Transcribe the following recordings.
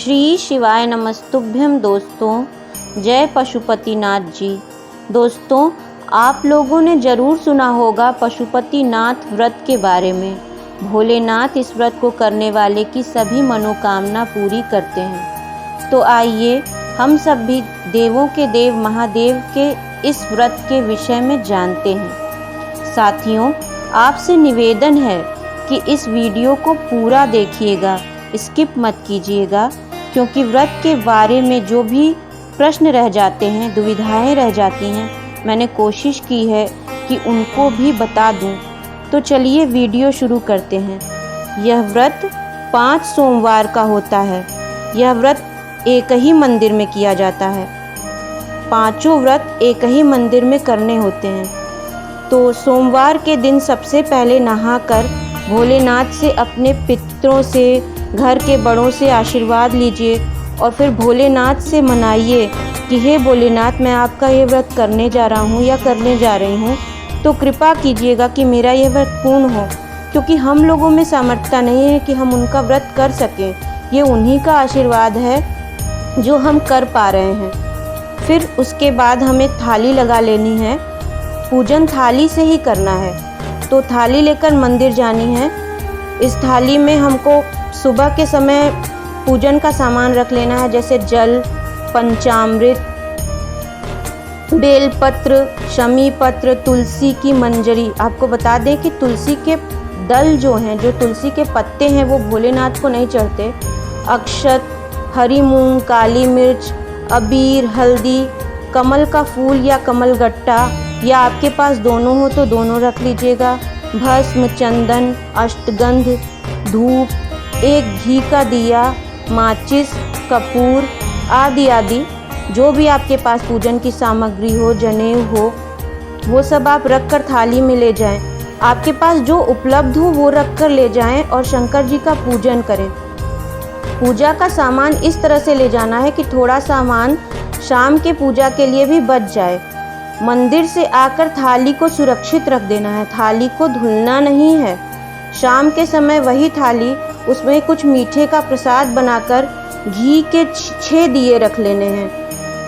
श्री शिवाय नमस्तुभ्यम। दोस्तों, जय पशुपतिनाथ जी। दोस्तों, आप लोगों ने ज़रूर सुना होगा पशुपतिनाथ व्रत के बारे में। भोलेनाथ इस व्रत को करने वाले की सभी मनोकामना पूरी करते हैं। तो आइए हम सब भी देवों के देव महादेव के इस व्रत के विषय में जानते हैं। साथियों, आपसे निवेदन है कि इस वीडियो को पूरा देखिएगा, स्किप मत कीजिएगा, क्योंकि व्रत के बारे में जो भी प्रश्न रह जाते हैं, दुविधाएं रह जाती हैं, मैंने कोशिश की है कि उनको भी बता दूं। तो चलिए वीडियो शुरू करते हैं। यह व्रत 5 सोमवार का होता है। यह व्रत एक ही मंदिर में किया जाता है। 5 व्रत एक ही मंदिर में करने होते हैं। तो सोमवार के दिन सबसे पहले नहाकर भोलेनाथ से, अपने पितरों से, घर के बड़ों से आशीर्वाद लीजिए और फिर भोलेनाथ से मनाइए कि हे भोलेनाथ, मैं आपका ये व्रत करने जा रहा हूँ या करने जा रही हूँ, तो कृपा कीजिएगा कि मेरा यह व्रत पूर्ण हो। क्योंकि हम लोगों में सामर्थ्य नहीं है कि हम उनका व्रत कर सकें। ये उन्हीं का आशीर्वाद है जो हम कर पा रहे हैं। फिर उसके बाद हमें थाली लगा लेनी है। पूजन थाली से ही करना है। तो थाली लेकर मंदिर जानी है। इस थाली में हमको सुबह के समय पूजन का सामान रख लेना है, जैसे जल, पंचामृत, बेलपत्र, शमी पत्र, तुलसी की मंजरी। आपको बता दें कि तुलसी के दल जो हैं, जो तुलसी के पत्ते हैं, वो भोलेनाथ को नहीं चढ़ते। अक्षत, हरी मूंग, काली मिर्च, अबीर, हल्दी, कमल का फूल या कमल गट्टा, या आपके पास दोनों हो तो दोनों रख लीजिएगा। भस्म, चंदन, अष्टगंध, धूप, एक घी का दिया, माचिस, कपूर आदि आदि, जो भी आपके पास पूजन की सामग्री हो, जनेऊ हो, वो सब आप रख कर थाली में ले जाएं। आपके पास जो उपलब्ध हो वो रख कर ले जाएं और शंकर जी का पूजन करें। पूजा का सामान इस तरह से ले जाना है कि थोड़ा सामान शाम के पूजा के लिए भी बच जाए। मंदिर से आकर थाली को सुरक्षित रख देना है। थाली को धुलना नहीं है। शाम के समय वही थाली, उसमें कुछ मीठे का प्रसाद बनाकर घी के 6 दिए रख लेने हैं।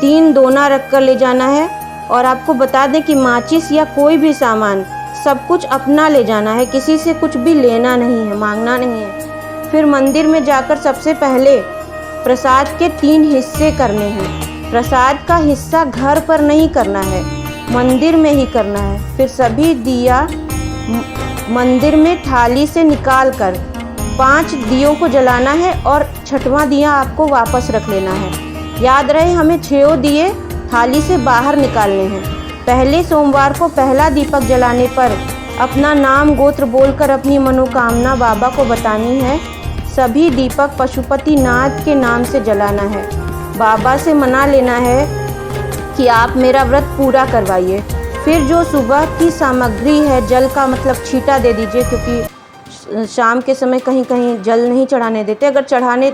3 दोना रख कर ले जाना है। और आपको बता दें कि माचिस या कोई भी सामान, सब कुछ अपना ले जाना है। किसी से कुछ भी लेना नहीं है, मांगना नहीं है। फिर मंदिर में जाकर सबसे पहले प्रसाद के 3 हिस्से करने हैं। प्रसाद का हिस्सा घर पर नहीं करना है, मंदिर में ही करना है। फिर सभी दिया मंदिर में थाली से निकाल कर 5 दियों को जलाना है और 6वां दिया आपको वापस रख लेना है। याद रहे, हमें 6 दिए थाली से बाहर निकालने हैं। पहले सोमवार को पहला दीपक जलाने पर अपना नाम गोत्र बोलकर अपनी मनोकामना बाबा को बतानी है। सभी दीपक पशुपतिनाथ के नाम से जलाना है। बाबा से मना लेना है कि आप मेरा व्रत पूरा करवाइए। फिर जो सुबह की सामग्री है, जल का मतलब छींटा दे दीजिए, क्योंकि शाम के समय कहीं कहीं जल नहीं चढ़ाने देते। अगर चढ़ाने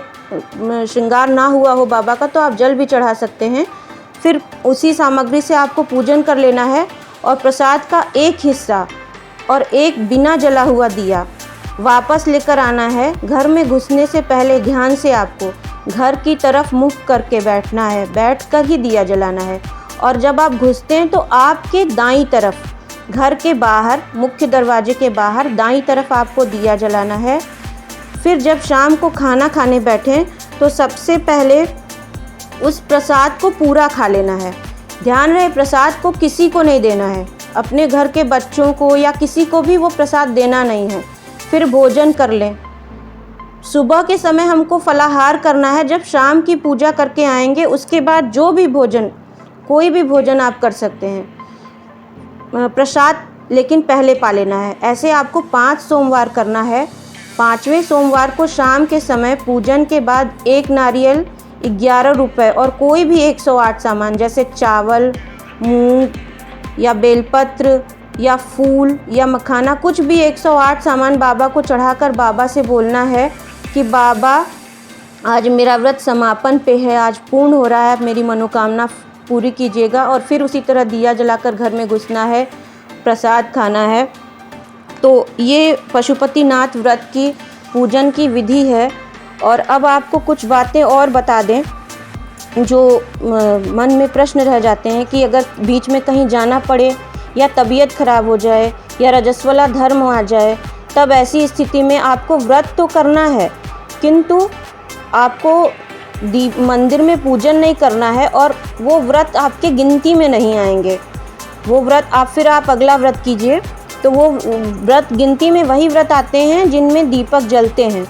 श्रृंगार ना हुआ हो बाबा का तो आप जल भी चढ़ा सकते हैं। फिर उसी सामग्री से आपको पूजन कर लेना है और प्रसाद का एक हिस्सा और एक बिना जला हुआ दिया वापस लेकर आना है। घर में घुसने से पहले ध्यान से आपको घर की तरफ मुख करके बैठना है। बैठकर ही दिया जलाना है। और जब आप घुसते हैं तो आपके दाईं तरफ, घर के बाहर, मुख्य दरवाजे के बाहर दाईं तरफ आपको दिया जलाना है। फिर जब शाम को खाना खाने बैठें तो सबसे पहले उस प्रसाद को पूरा खा लेना है। ध्यान रहे, प्रसाद को किसी को नहीं देना है। अपने घर के बच्चों को या किसी को भी वो प्रसाद देना नहीं है। फिर भोजन कर लें। सुबह के समय हमको फलाहार करना है। जब शाम की पूजा करके आएंगे उसके बाद जो भी भोजन, कोई भी भोजन आप कर सकते हैं। प्रसाद लेकिन पहले पा लेना है। ऐसे आपको 5 सोमवार करना है। 5वें सोमवार को शाम के समय पूजन के बाद 1 नारियल 11 रुपये और कोई भी 108 सामान, जैसे चावल, मूंग या बेलपत्र या फूल या मखाना, कुछ भी 108 सामान बाबा को चढ़ाकर बाबा से बोलना है कि बाबा, आज मेरा व्रत समापन पे है, आज पूर्ण हो रहा है, मेरी मनोकामना पूरी कीजिएगा। और फिर उसी तरह दिया जलाकर घर में घुसना है, प्रसाद खाना है। तो ये पशुपतिनाथ व्रत की पूजन की विधि है। और अब आपको कुछ बातें और बता दें जो मन में प्रश्न रह जाते हैं कि अगर बीच में कहीं जाना पड़े या तबीयत खराब हो जाए या रजस्वला धर्म आ जाए, तब ऐसी स्थिति में आपको व्रत तो करना है, किंतु आपको मंदिर में पूजन नहीं करना है और वो व्रत आपके गिनती में नहीं आएंगे। वो व्रत आप अगला व्रत कीजिए तो वो व्रत गिनती में वही व्रत आते हैं जिनमें दीपक जलते हैं।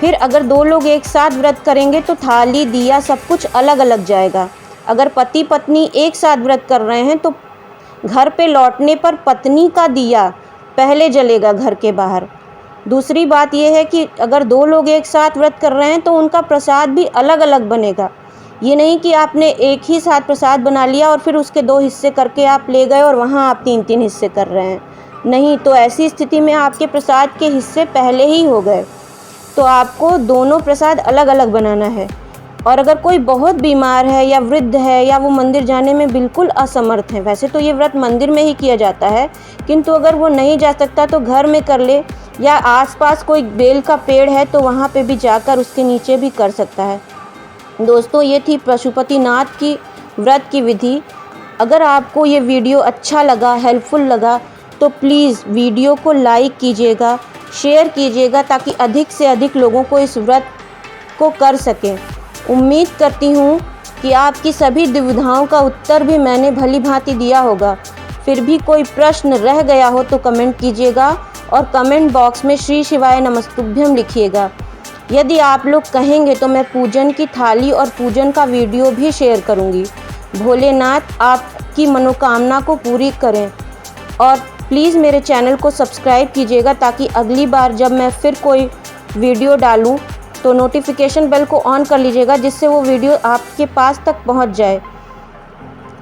फिर अगर 2 लोग एक साथ व्रत करेंगे तो थाली, दिया सब कुछ अलग अलग जाएगा। अगर पति पत्नी एक साथ व्रत कर रहे हैं तो घर पे लौटने पर पत्नी का दिया पहले जलेगा घर के बाहर। दूसरी बात यह है कि अगर 2 लोग एक साथ व्रत कर रहे हैं तो उनका प्रसाद भी अलग अलग बनेगा। ये नहीं कि आपने एक ही साथ प्रसाद बना लिया और फिर उसके 2 हिस्से करके आप ले गए और वहाँ आप 3-3 हिस्से कर रहे हैं। नहीं, तो ऐसी स्थिति में आपके प्रसाद के हिस्से पहले ही हो गए। तो आपको दोनों प्रसाद अलग अलग बनाना है। और अगर कोई बहुत बीमार है या वृद्ध है या वो मंदिर जाने में बिल्कुल असमर्थ है, वैसे तो ये व्रत मंदिर में ही किया जाता है, किंतु अगर वो नहीं जा सकता तो घर में कर ले, या आसपास कोई बेल का पेड़ है तो वहाँ पे भी जाकर उसके नीचे भी कर सकता है। दोस्तों, ये थी पशुपतिनाथ की व्रत की विधि। अगर आपको ये वीडियो अच्छा लगा, हेल्पफुल लगा, तो प्लीज़ वीडियो को लाइक कीजिएगा, शेयर कीजिएगा ताकि अधिक से अधिक लोगों को इस व्रत को कर सकें। उम्मीद करती हूँ कि आपकी सभी दुविधाओं का उत्तर भी मैंने भली भांति दिया होगा। फिर भी कोई प्रश्न रह गया हो तो कमेंट कीजिएगा और कमेंट बॉक्स में श्री शिवाय नमस्तुभ्यम लिखिएगा। यदि आप लोग कहेंगे तो मैं पूजन की थाली और पूजन का वीडियो भी शेयर करूँगी। भोलेनाथ आपकी मनोकामना को पूरी करें और प्लीज़ मेरे चैनल को सब्सक्राइब कीजिएगा ताकि अगली बार जब मैं फिर कोई वीडियो डालूं तो नोटिफिकेशन बेल को ऑन कर लीजिएगा, जिससे वो वीडियो आपके पास तक पहुंच जाए।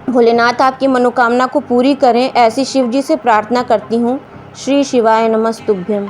भोलेनाथ आपकी मनोकामना को पूरी करें, ऐसी शिव जी से प्रार्थना करती हूँ। श्री शिवाय नमस्तुभ्यम।